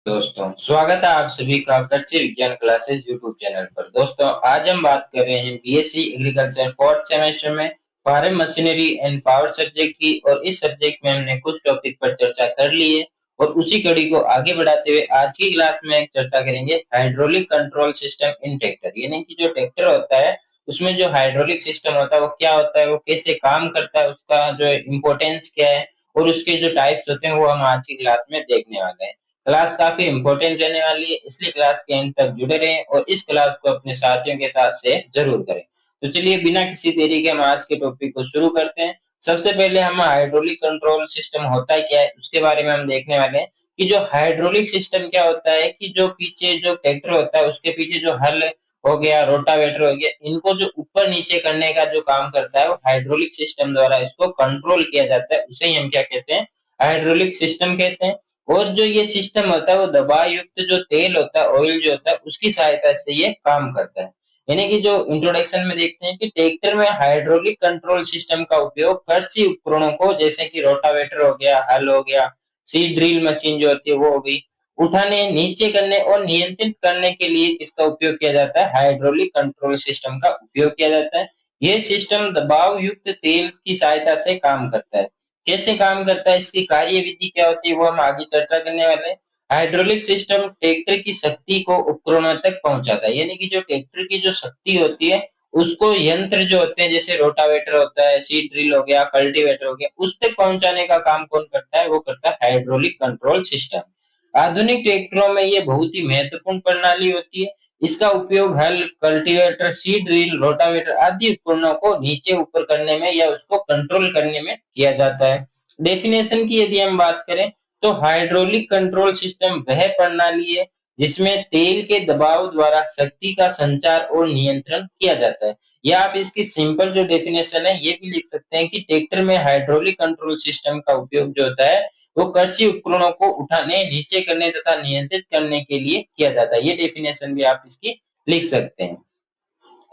दोस्तों, स्वागत है आप सभी का कृषि विज्ञान क्लासेस यूट्यूब चैनल पर। दोस्तों, आज हम बात कर रहे हैं बीएससी एग्रीकल्चर फोर्थ सेमेस्टर में farm machinery and power subject की। और इस सब्जेक्ट में हमने कुछ टॉपिक पर चर्चा कर ली है और उसी कड़ी को आगे बढ़ाते हुए आज की क्लास में चर्चा करेंगे hydraulic control system in tractor. यानी कि जो ट्रैक्टर होता है उसमें जो हाइड्रोलिक सिस्टम होता है वो क्या होता है, वो कैसे काम करता है, उसका जो इम्पोर्टेंस क्या है और उसके जो टाइप्स होते हैं वो हम आज की क्लास में देखने वाले हैं। क्लास काफी इंपॉर्टेंट रहने वाली है, इसलिए क्लास के एंड तक जुड़े रहें और इस क्लास को अपने साथियों के साथ शेयर जरूर करें। तो चलिए बिना किसी देरी के हम आज के टॉपिक को शुरू करते हैं। सबसे पहले हम हाइड्रोलिक कंट्रोल सिस्टम होता है क्या है उसके बारे में हम देखने वाले हैं कि जो हाइड्रोलिक सिस्टम क्या होता है कि जो पीछे जो ट्रैक्टर होता है उसके पीछे जो हल हो गया, रोटावेटर हो गया, इनको जो ऊपर नीचे करने का जो काम करता है वो हाइड्रोलिक सिस्टम द्वारा इसको कंट्रोल किया जाता है। उसे ही हम क्या कहते हैं, हाइड्रोलिक सिस्टम कहते हैं। और जो ये सिस्टम होता है वो दबाव युक्त जो तेल होता है, ऑयल जो होता है, उसकी सहायता से ये काम करता है। यानी कि जो इंट्रोडक्शन में देखते हैं कि ट्रैक्टर में हाइड्रोलिक कंट्रोल सिस्टम का उपयोग कृषि उपकरणों को जैसे कि रोटावेटर हो गया, हल हो गया, सीड ड्रिल मशीन जो होती है वो हो गई, उठाने, नीचे करने और नियंत्रित करने के लिए इसका उपयोग किया जाता है। हाइड्रोलिक कंट्रोल सिस्टम का उपयोग किया जाता है। ये सिस्टम दबाव युक्त तेल की सहायता से काम करता है। कैसे काम करता है, इसकी कार्यविधि क्या होती है, वो हम आगे चर्चा करने वाले हैं। हाइड्रोलिक सिस्टम ट्रैक्टर की शक्ति को उपकरणों तक पहुंचाता है। यानी कि जो ट्रैक्टर की जो शक्ति होती है उसको यंत्र जो होते हैं जैसे रोटावेटर होता है, सीड ड्रिल हो गया, कल्टीवेटर हो गया, उस तक पहुंचाने का काम कौन करता है, वो करता है हाइड्रोलिक कंट्रोल सिस्टम। आधुनिक ट्रैक्टरों में ये बहुत ही महत्वपूर्ण प्रणाली होती है। इसका उपयोग हल, कल्टीवेटर, सीड ड्रिल, रोटावेटर आदि उपकरणों को नीचे ऊपर करने में या उसको कंट्रोल करने में किया जाता है। डेफिनेशन की यदि हम बात करें तो हाइड्रोलिक कंट्रोल सिस्टम वह प्रणाली है जिसमें तेल के दबाव द्वारा शक्ति का संचार और नियंत्रण किया जाता है। या आप इसकी सिंपल जो डेफिनेशन है ये भी लिख सकते हैं कि ट्रैक्टर में हाइड्रोलिक कंट्रोल सिस्टम का उपयोग जो होता है वो कृषि उपकरणों को उठाने, नीचे करने तथा नियंत्रित करने के लिए किया जाता है। ये डेफिनेशन भी आप इसकी लिख सकते हैं।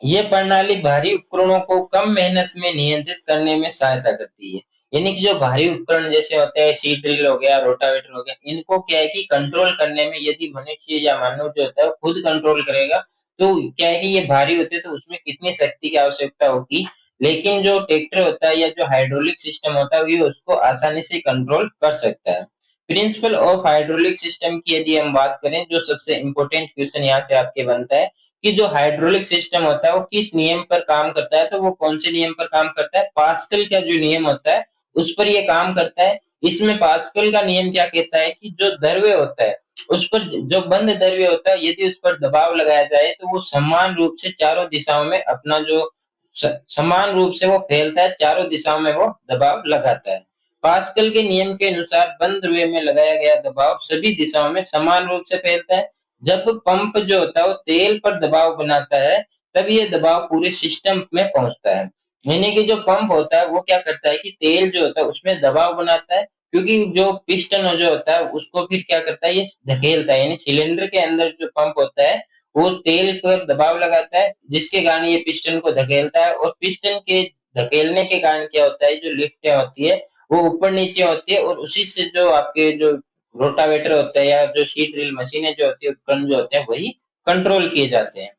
ये प्रणाली भारी उपकरणों को कम मेहनत में नियंत्रित करने में सहायता करती है। यानी कि जो भारी उपकरण जैसे होते हैं, सीड ड्रिल हो गया, रोटावेटर हो गया, इनको क्या है कि कंट्रोल करने में यदि मनुष्य या मानव जो होता है वो खुद कंट्रोल करेगा तो क्या है कि ये भारी होते हैं तो उसमें कितनी शक्ति की आवश्यकता होगी। लेकिन जो ट्रैक्टर होता है या जो हाइड्रोलिक सिस्टम होता है ये उसको आसानी से कंट्रोल कर सकता है। प्रिंसिपल ऑफ हाइड्रोलिक सिस्टम की यदि हम बात करें, जो सबसे इंपॉर्टेंट क्वेश्चन यहाँ से आपके बनता है कि जो हाइड्रोलिक सिस्टम होता है वो किस नियम पर काम करता है, तो वो कौन से नियम पर काम करता है, पास्कल का जो नियम होता है उस पर ये काम करता है। इसमें पास्कल का नियम क्या कहता है कि जो द्रव्य होता है उस पर, जो बंद द्रव्य होता है, यदि उस पर दबाव लगाया जाए तो वो समान रूप से चारों दिशाओं में अपना जो समान रूप से वो फैलता है, चारों दिशाओं में वो दबाव लगाता है। पास्कल के नियम के अनुसार बंद द्रव्य में लगाया गया दबाव सभी दिशाओं में समान रूप से फैलता है। जब पंप जो होता है वो तेल पर दबाव बनाता है तब ये दबाव पूरे सिस्टम में पहुंचता है। यानी कि जो पंप होता है वो क्या करता है कि तेल जो होता है उसमें दबाव बनाता है, क्योंकि जो पिस्टन जो होता है उसको फिर क्या करता है, ये धकेलता है। यानी सिलेंडर के अंदर जो पंप होता है वो तेल पर दबाव लगाता है जिसके कारण ये पिस्टन को धकेलता है, और पिस्टन के धकेलने के कारण क्या होता है, जो लिफ्टें होती है वो ऊपर नीचे होती है और उसी से जो आपके जो रोटावेटर होता है या जो सीड ड्रिल मशीनें जो होती है, उपकरण जो होते हैं वही कंट्रोल किए जाते हैं।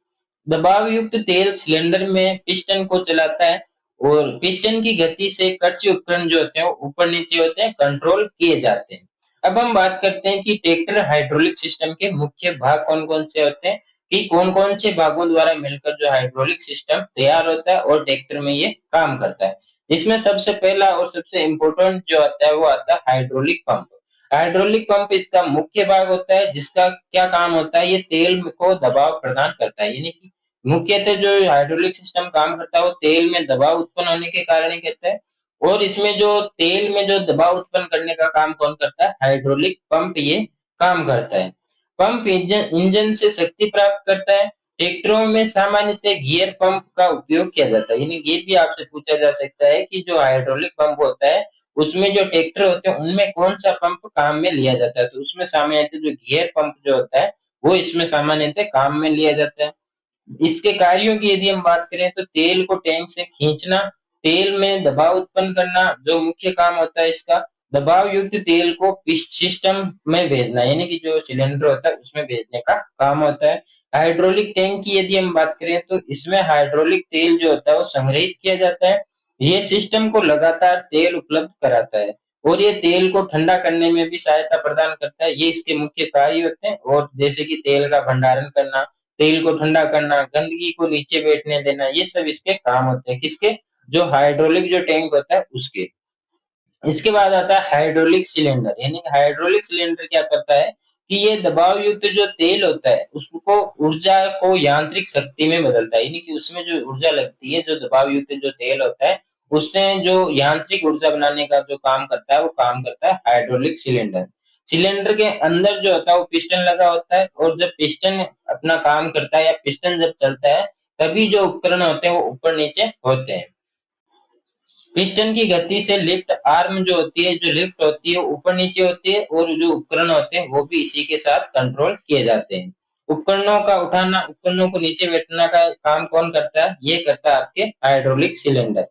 दबाव युक्त तेल सिलेंडर में पिस्टन को चलाता है और पिस्टन की गति से कृषि उपकरण जो होते हैं वो ऊपर नीचे होते हैं, कंट्रोल किए जाते हैं। अब हम बात करते हैं कि ट्रैक्टर हाइड्रोलिक सिस्टम के मुख्य भाग कौन कौन से होते हैं, कि कौन कौन से भागों द्वारा मिलकर जो हाइड्रोलिक सिस्टम तैयार होता है और ट्रैक्टर में ये काम करता है। जिसमें सबसे पहला और सबसे इम्पोर्टेंट जो आता है वो आता है हाइड्रोलिक पंप। हाइड्रोलिक पंप इसका मुख्य भाग होता है जिसका क्या काम होता है, ये तेल को दबाव प्रदान करता है। यानी कि मुख्यतः जो हाइड्रोलिक सिस्टम काम करता है वो तेल में दबाव उत्पन्न होने के कारण ही करता है। और इसमें जो तेल में जो दबाव उत्पन्न करने का काम कौन करता है, हाइड्रोलिक पंप ये काम करता है। पंप इंजन इंजन से शक्ति प्राप्त करता है। ट्रैक्टरों में सामान्यतः गियर पंप का उपयोग किया जाता है। यानी ये भी आपसे पूछा जा सकता है कि जो हाइड्रोलिक पंप होता है उसमें जो ट्रैक्टर होते हैं उनमें कौन सा पंप काम में लिया जाता है, तो उसमें सामान्यतः जो गियर पंप जो होता है वो इसमें सामान्यतः काम में लिया जाता है। इसके कार्यों की यदि हम बात करें तो तेल को टैंक से खींचना, तेल में दबाव उत्पन्न करना जो मुख्य काम होता है इसका, दबाव युक्त तेल को सिस्टम में भेजना, यानी कि जो सिलेंडर होता है उसमें भेजने का काम होता है। हाइड्रोलिक टैंक की यदि हम बात करें तो इसमें हाइड्रोलिक तेल जो होता है वो संग्रहित किया जाता है। ये सिस्टम को लगातार तेल उपलब्ध कराता है और ये तेल को ठंडा करने में भी सहायता प्रदान करता है। ये इसके मुख्य कार्य होते हैं, और जैसे कि तेल का भंडारण करना, तेल को ठंडा करना, गंदगी को नीचे बैठने देना, ये सब इसके काम होते हैं। किसके? जो हाइड्रोलिक जो टैंक होता है उसके। इसके बाद आता है हाइड्रोलिक सिलेंडर, यानी कि हाइड्रोलिक सिलेंडर क्या करता है कि ये दबाव युक्त जो तेल होता है उसको ऊर्जा को यांत्रिक शक्ति में बदलता है, यानी कि उसमें जो ऊर्जा लगती है, जो दबाव युक्त जो तेल होता है उससे जो यांत्रिक ऊर्जा बनाने का जो काम करता है वो काम करता है हाइड्रोलिक सिलेंडर। सिलेंडर के अंदर जो होता है वो पिस्टन लगा होता है, और जब पिस्टन अपना काम करता है या पिस्टन जब चलता है तभी जो उपकरण होते हैं वो ऊपर नीचे होते हैं। पिस्टन की गति से लिफ्ट आर्म जो होती है, जो लिफ्ट होती है ऊपर नीचे होती है, और जो उपकरण होते हैं वो भी इसी के साथ कंट्रोल किए जाते हैं। उपकरणों का उठाना, उपकरणों को नीचे बैठना का काम कौन करता है? ये करता है आपके हाइड्रोलिक सिलेंडर।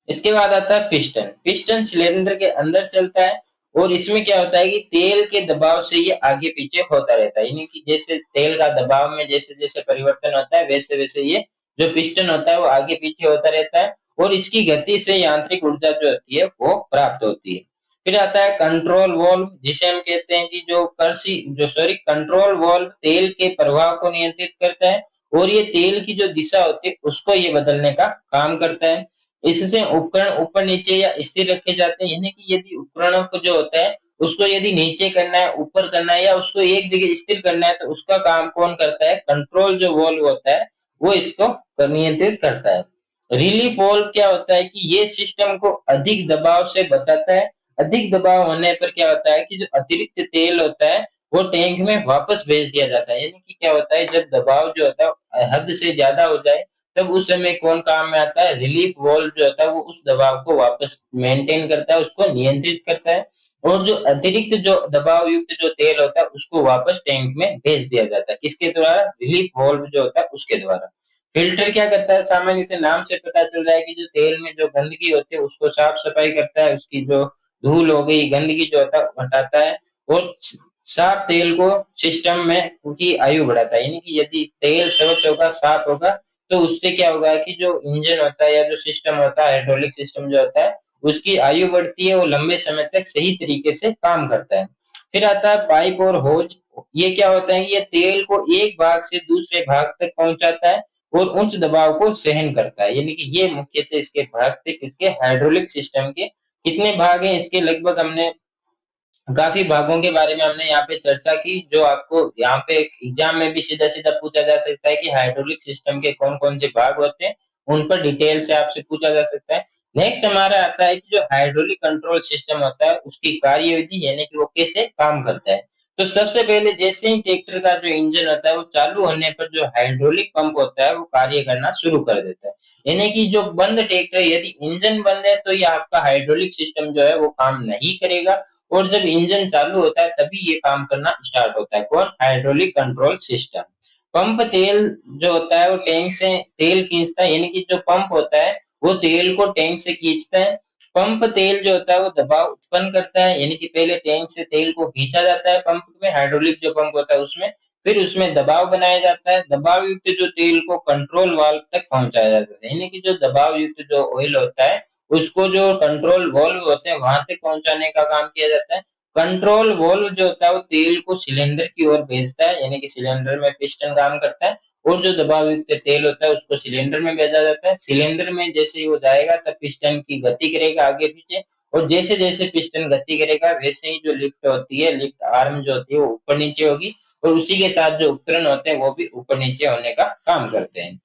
इसके बाद आता है पिस्टन। पिस्टन सिलेंडर के अंदर चलता है, और इसमें क्या होता है कि तेल के दबाव से ये आगे पीछे होता रहता है, यानी कि जैसे तेल का दबाव में जैसे जैसे परिवर्तन होता है वैसे वैसे ये जो पिस्टन होता है वो आगे पीछे होता रहता है, और इसकी गति से यांत्रिक ऊर्जा जो होती है वो प्राप्त होती है। फिर आता है कंट्रोल वॉल्व, जिसे हम कहते हैं कि जो कर्सी जो सॉरी कंट्रोल वॉल्व तेल के प्रवाह को नियंत्रित करता है, और ये तेल की जो दिशा होती है उसको ये बदलने का काम करता है। इससे उपकरण ऊपर नीचे या स्थिर रखे जाते हैं, यानी कि यदि उपकरणों को जो होता है उसको यदि नीचे करना है, ऊपर करना है, या उसको एक जगह स्थिर करना है, तो उसका काम कौन करता है? कंट्रोल जो वॉल्व होता है वो इसको नियंत्रित करता है। रिलीफ वाल्व क्या होता है कि ये सिस्टम को अधिक दबाव से बचाता है। अधिक दबाव होने पर क्या होता है कि जो अतिरिक्त तेल होता है वो टैंक में वापस भेज दिया जाता है, यानी कि क्या होता है जब दबाव जो होता है हद से ज्यादा हो जाए तब उस समय कौन काम में आता है? रिलीफ वाल्व जो होता है वो उस दबाव को वापस मेंटेन करता है, उसको नियंत्रित करता है, और जो अतिरिक्त जो दबाव युक्त जो तेल होता है उसको वापस टैंक में भेज दिया जाता है। किसके द्वारा? रिलीफ वाल्व जो होता है उसके द्वारा। फिल्टर क्या करता है? सामान्य नाम से पता चल रहा है कि जो तेल में जो गंदगी होती है उसको साफ सफाई करता है, उसकी जो धूल हो गई, गंदगी जो होता है हटाता है, और साफ तेल को सिस्टम में उनकी आयु बढ़ाता है, यानी कि यदि तेल स्वच्छ होगा, साफ होगा, तो उससे क्या होगा कि जो इंजन होता है या जो सिस्टम होता है, हाइड्रोलिक सिस्टम जो होता है उसकी आयु बढ़ती है, वो लंबे समय तक सही तरीके से काम करता है। फिर आता है पाइप और होज। ये क्या होता है? ये तेल को एक भाग से दूसरे भाग तक पहुंचाता है और उच्च दबाव को सहन करता है, यानी कि ये मुख्यतः इसके भाग थे किसके? हाइड्रोलिक सिस्टम के। कितने भाग हैं इसके? लगभग हमने काफी भागों के बारे में हमने यहाँ पे चर्चा की, जो आपको यहाँ पे एग्जाम में भी सीधा सीधा पूछा जा सकता है कि हाइड्रोलिक सिस्टम के कौन कौन से भाग होते हैं, उन पर डिटेल से आपसे पूछा जा सकता है। नेक्स्ट हमारा आता है कि जो हाइड्रोलिक कंट्रोल सिस्टम होता है उसकी कार्यविधि, यानी कि वो कैसे काम करता है। तो सबसे पहले जैसे ही ट्रैक्टर का जो इंजन होता है वो चालू होने पर जो हाइड्रोलिक पंप होता है वो कार्य करना शुरू कर देता है, यानी कि जो बंद ट्रैक्टर, यदि इंजन बंद है तो ये आपका हाइड्रोलिक सिस्टम जो है वो काम नहीं करेगा, और जब इंजन चालू होता है तभी ये काम करना स्टार्ट होता है। कौन? Hydraulic control system. पंप तेल जो होता है वो टैंक से तेल खींचता है, यानी कि जो पंप होता है वो तेल को टैंक से खींचता है। पंप तेल जो होता है वो दबाव उत्पन्न करता है, यानी कि पहले टैंक से तेल को खींचा जाता है पंप में, हाइड्रोलिक जो पंप होता है उसमें, फिर उसमें दबाव बनाया जाता है। दबाव युक्त जो तेल को कंट्रोल वाल्व तक पहुंचाया जाता है, यानी कि जो दबाव युक्त जो ऑयल होता है उसको जो कंट्रोल वॉल्व होते हैं वहां तक पहुंचाने का काम किया जाता है। कंट्रोल वॉल्व जो होता है वो तेल को सिलेंडर की ओर भेजता है, यानी कि सिलेंडर में पिस्टन काम करता है, और जो दबाव युक्त तेल होता है उसको सिलेंडर में भेजा जाता है। सिलेंडर में जैसे ही वो जाएगा तब पिस्टन की गति करेगा आगे पीछे, और जैसे जैसे पिस्टन गति करेगा वैसे ही जो लिफ्ट होती है, लिफ्ट आर्म जो होती है वो ऊपर नीचे होगी, और उसी के साथ जो उपकरण होते हैं वो भी ऊपर नीचे होने का काम करते हैं।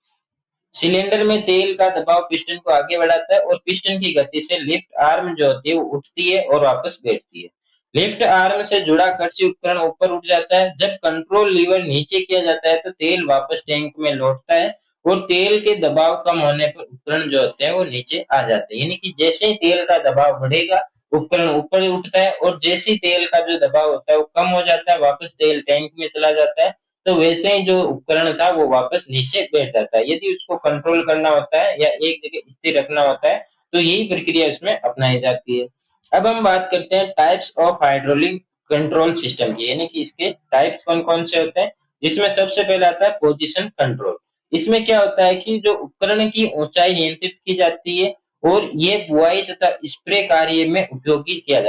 सिलेंडर में तेल का दबाव पिस्टन को आगे बढ़ाता है, और पिस्टन की गति से लिफ्ट आर्म जो होती है वो उठती है और वापस बैठती है। लिफ्ट आर्म से जुड़ा कृषि उपकरण ऊपर उठ जाता है। जब कंट्रोल लीवर नीचे किया जाता है तो तेल वापस टैंक में लौटता है, और तेल के दबाव कम होने पर उपकरण जो होते हैं वो नीचे आ जाते हैं, यानी कि जैसे ही तेल का दबाव बढ़ेगा उपकरण ऊपर उठता है, और जैसे ही तेल का जो दबाव होता है वो कम हो जाता है, वापस तेल टैंक में चला जाता है, तो वैसे ही जो उपकरण था वो वापस नीचे बैठ जाता है। यदि उसको कंट्रोल करना होता है या एक जगह स्थिर रखना होता है तो यही प्रक्रिया इसमें अपनाई जाती है। अब हम बात करते हैं types of hydraulic control system की, यानी कि इसके टाइप्स कौन-कौन से होते हैं, जिसमें सबसे पहले आता है पोजीशन कंट्रोल। इसमें क्या होता है कि जो उपकरण की ऊंचाई नियंत्रित की जाती है और ये बुआई तथा स्प्रे कार्य में उपयोग किया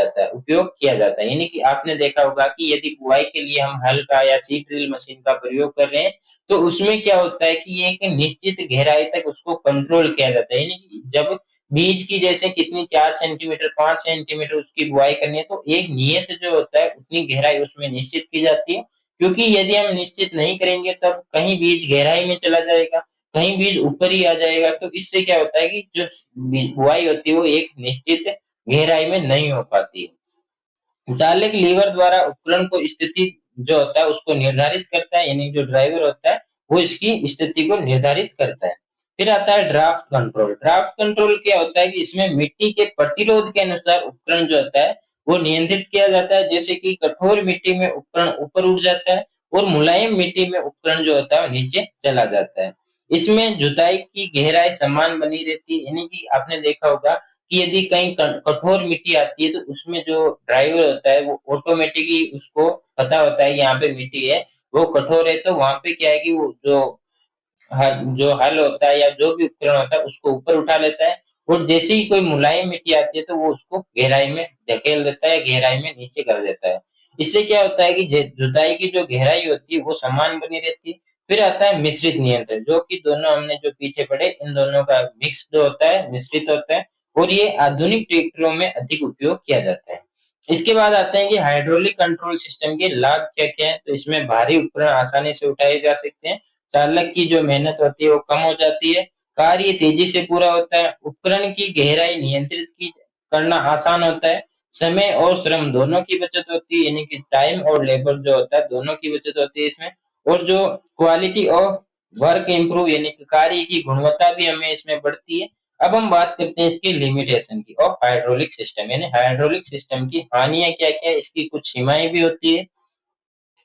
जाता है। यानी कि आपने देखा होगा कि यदि बुआई के लिए हम हल का या सीड ड्रिल मशीन का प्रयोग कर रहे हैं, तो उसमें क्या होता है कि एक निश्चित गहराई तक उसको कंट्रोल किया जाता है। यानी कि जब बीज की जैसे कितनी 4 सेंटीमीटर, 5 सेंटीमीटर उसकी बुआई करनी है, तो एक नियत जो होता है उतनी गहराई उसमें निश्चित की जाती है। क्योंकि यदि हम निश्चित नहीं करेंगे तब कहीं बीज गहराई में चला जाएगा, कहीं बीज ऊपर ही आ जाएगा, तो इससे क्या होता है कि जो बुआई होती है वो एक निश्चित गहराई में नहीं हो पाती है। चालक लीवर द्वारा उपकरण को स्थिति जो होता है उसको निर्धारित करता है, यानी जो ड्राइवर होता है वो इसकी स्थिति को निर्धारित करता है। फिर आता है ड्राफ्ट कंट्रोल। ड्राफ्ट कंट्रोल क्या होता है कि इसमें मिट्टी के प्रतिरोध के अनुसार उपकरण जो होता है वो नियंत्रित किया जाता है। जैसे कि कठोर मिट्टी में उपकरण ऊपर उठ जाता है और मुलायम मिट्टी में उपकरण जो होता है वो नीचे चला जाता है। इसमें जुताई की गहराई समान बनी रहती है, यानी कि आपने देखा होगा कि यदि कहीं कठोर मिट्टी आती है तो उसमें जो ड्राइवर होता है वो ऑटोमेटिकली उसको पता होता है कि यहाँ पे मिट्टी है वो कठोर है, तो वहां पे क्या है कि वो जो हल होता है या जो भी उपकरण होता है उसको ऊपर उठा लेता है और जैसे ही कोई मुलायम मिट्टी आती है तो वो उसको गहराई में धकेल देता है, गहराई में नीचे कर देता है। इससे क्या होता है कि जुताई की जो गहराई होती है वो समान बनी रहती है। फिर आता है मिश्रित नियंत्रण, जो कि दोनों हमने जो पीछे पढ़े इन दोनों का मिक्स्ड होता है, मिश्रित होता है और ये आधुनिक ट्रैक्टरों में अधिक उपयोग किया जाता है। इसके बाद आते हैं कि हाइड्रोलिक कंट्रोल सिस्टम के लाभ क्या-क्या हैं, तो इसमें भारी उपकरण आसानी से उठाए जा सकते हैं, चालक की जो मेहनत होती है वो कम हो जाती है, कार्य तेजी से पूरा होता है, उपकरण की गहराई नियंत्रित की करना आसान होता है, समय और श्रम दोनों की बचत होती है, यानी कि टाइम और लेबर जो होता है दोनों की बचत होती है इसमें। और जो क्वालिटी ऑफ वर्क इम्प्रूव, यानी कि कार्य की गुणवत्ता भी हमें इसमें बढ़ती है। अब हम बात करते हैं इसकी लिमिटेशन की ऑफ हाइड्रोलिक सिस्टम, यानी हाइड्रोलिक सिस्टम की हानियां क्या क्या है, इसकी कुछ सीमाएं भी होती है।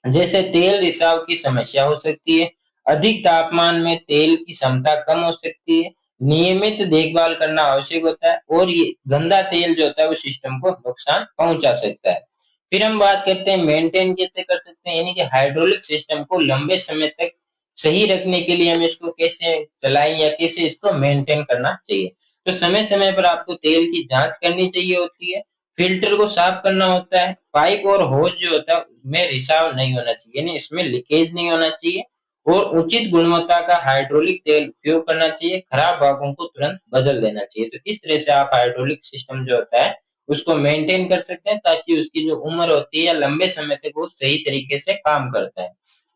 जैसे तेल रिसाव की समस्या हो सकती है, अधिक तापमान में तेल की क्षमता कम हो सकती है, नियमित देखभाल करना आवश्यक होता है और ये गंदा तेल जो होता है वो सिस्टम को नुकसान पहुंचा सकता है। फिर हम बात करते हैं मेंटेन कैसे कर सकते हैं, यानी कि हाइड्रोलिक सिस्टम को लंबे समय तक सही रखने के लिए हम इसको कैसे चलाएं या कैसे इसको मेंटेन करना चाहिए। तो समय समय पर आपको तेल की जांच करनी चाहिए होती है, फिल्टर को साफ करना होता है, पाइप और होज जो होता है में रिसाव नहीं होना चाहिए, यानी इसमें लीकेज नहीं होना चाहिए और उचित गुणवत्ता का हाइड्रोलिक तेल उपयोग करना चाहिए, खराब भागों को तुरंत बदल देना चाहिए। तो इस तरह से आप हाइड्रोलिक सिस्टम जो होता है उसको मेंटेन कर सकते हैं ताकि उसकी जो उम्र होती है या लंबे समय तक वो सही तरीके से काम करता है।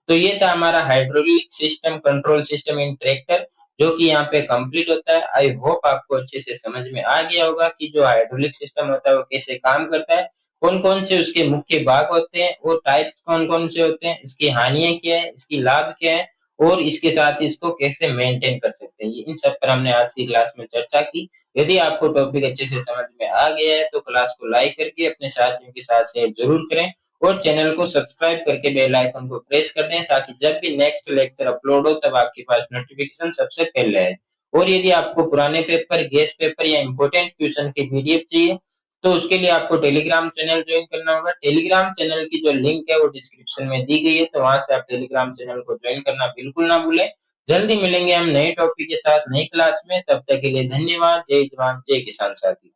तो ये था हमारा hydraulic system control system in tractor, जो कि यहाँ पे कंप्लीट होता है। आई होप आपको अच्छे से समझ में आ गया होगा कि जो हाइड्रोलिक सिस्टम होता है वो कैसे काम करता है, कौन-कौन से उसके मुख्य भाग होते हैं और टाइप्स कौन-कौन से होते हैं, इसकी हानियाँ क्या है, इसकी लाभ क्या है और इसके साथ इसको कैसे मेंटेन कर सकते हैं। ये इन सब पर हमने आज की क्लास में चर्चा की। यदि आपको टॉपिक अच्छे से समझ में आ गया है तो क्लास को लाइक करके अपने साथियों के साथ शेयर ज़रूर करें और चैनल को सब्सक्राइब करके बेल आइकन को प्रेस कर दें ताकि जब भी नेक्स्ट लेक्चर अपलोड हो तब आपके पास नोटिफिकेशन सबसे पहले आए। और यदि आपको पुराने पेपर, गेस्ट पेपर या इम्पोर्टेंट क्वेश्चन की पीडीएफ चाहिए तो उसके लिए आपको टेलीग्राम चैनल ज्वाइन करना होगा। टेलीग्राम चैनल की जो लिंक है वो डिस्क्रिप्शन में दी गई है, तो वहां से आप टेलीग्राम चैनल को ज्वाइन करना बिल्कुल ना भूलें। जल्दी मिलेंगे हम नए टॉपिक के साथ नई क्लास में, तब तक के लिए धन्यवाद। जय जवान जय किसान साथी।